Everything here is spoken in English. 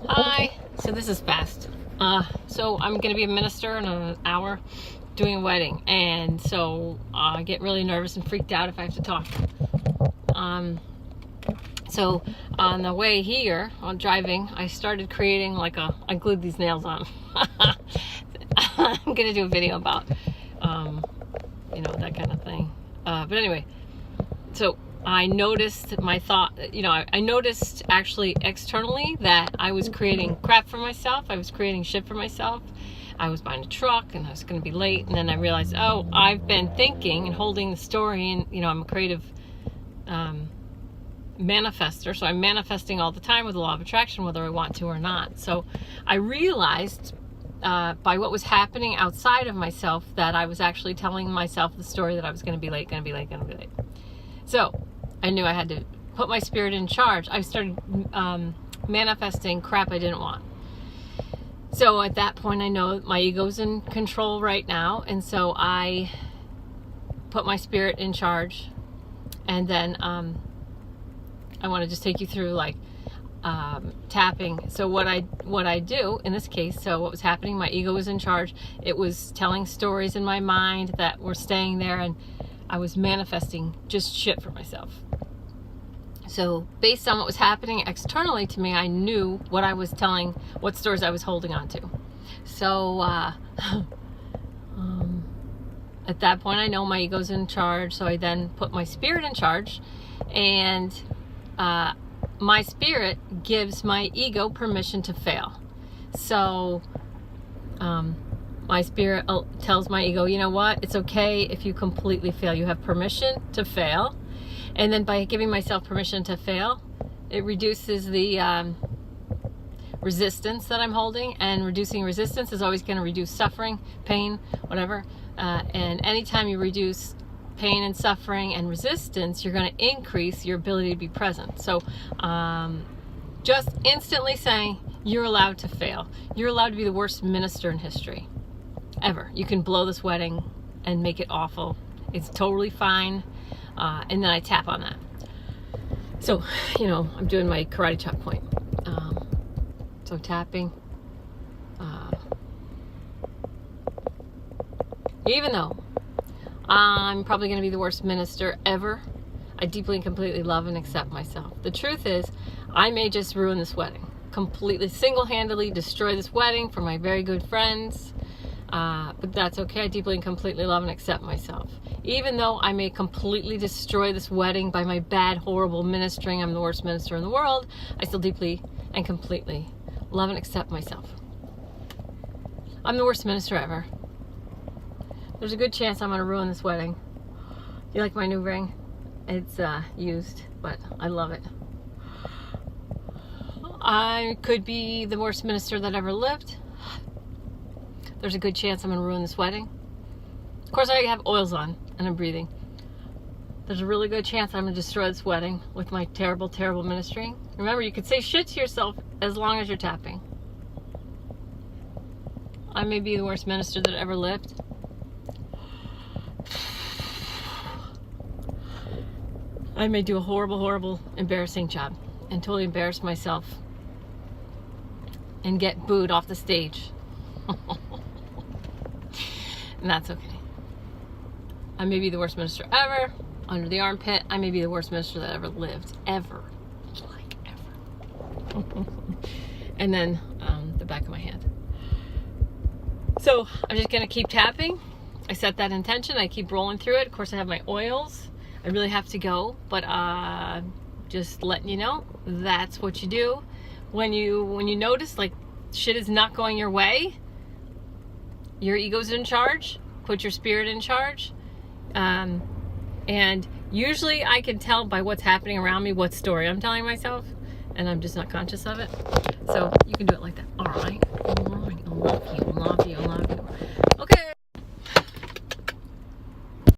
Hi. So this is fast. So I'm going to be a minister in an hour doing a wedding. And so I get really nervous and freaked out if I have to talk. So on the way here, on driving, I started creating I glued these nails on. I'm going to do a video about, that kind of thing. But anyway, so I noticed I noticed actually externally that I was creating crap for myself. I was creating shit for myself. I was buying a truck and I was going to be late. And then I realized, I've been thinking and holding the story. And, I'm a creative manifester. So I'm manifesting all the time with the law of attraction, whether I want to or not. So I realized by what was happening outside of myself that I was actually telling myself the story that I was going to be late. So I knew I had to put my spirit in charge. I started manifesting crap I didn't want. So at that point, I know my ego's in control right now. And so I put my spirit in charge. And then I want to just take you through tapping. So what I do in this case, so what was happening, my ego was in charge. It was telling stories in my mind that were staying there, and I was manifesting just shit for myself. So based on what was happening externally to me, I knew what I was telling, what stories I was holding on to. So at that point, I know my ego's in charge. So I then put my spirit in charge, and my spirit gives my ego permission to fail. So my spirit tells my ego, you know what? It's okay if you completely fail. You have permission to fail. And then by giving myself permission to fail, it reduces the resistance that I'm holding. And reducing resistance is always going to reduce suffering, pain, whatever. And anytime you reduce pain and suffering and resistance, you're going to increase your ability to be present. So just instantly saying, you're allowed to fail. You're allowed to be the worst minister in history ever. You can blow this wedding and make it awful. It's totally fine. And then I tap on that. So, I'm doing my karate chop point. So tapping. Even though I'm probably going to be the worst minister ever, I deeply and completely love and accept myself. The truth is, I may just ruin this wedding. Completely, single-handedly destroy this wedding for my very good friends. But that's okay. I deeply and completely love and accept myself. Even though I may completely destroy this wedding by my bad, horrible ministering, I'm the worst minister in the world, I still deeply and completely love and accept myself. I'm the worst minister ever. There's a good chance I'm going to ruin this wedding. You like my new ring? It's used, but I love it. I could be the worst minister that ever lived. There's a good chance I'm going to ruin this wedding. Of course, I have oils on and I'm breathing. There's a really good chance I'm going to destroy this wedding with my terrible, terrible ministry. Remember, you could say shit to yourself as long as you're tapping. I may be the worst minister that ever lived. I may do a horrible, horrible, embarrassing job and totally embarrass myself and get booed off the stage. And that's okay. I may be the worst minister ever. Under the armpit, I may be the worst minister that ever lived. Ever. Ever. And then the back of my hand. So I'm just going to keep tapping. I set that intention. I keep rolling through it. Of course, I have my oils. I really have to go. But just letting you know, that's what you do. When you notice shit is not going your way, your ego's in charge, put your spirit in charge. And usually I can tell by what's happening around me what story I'm telling myself, and I'm just not conscious of it. So you can do it like that. All right. I love you.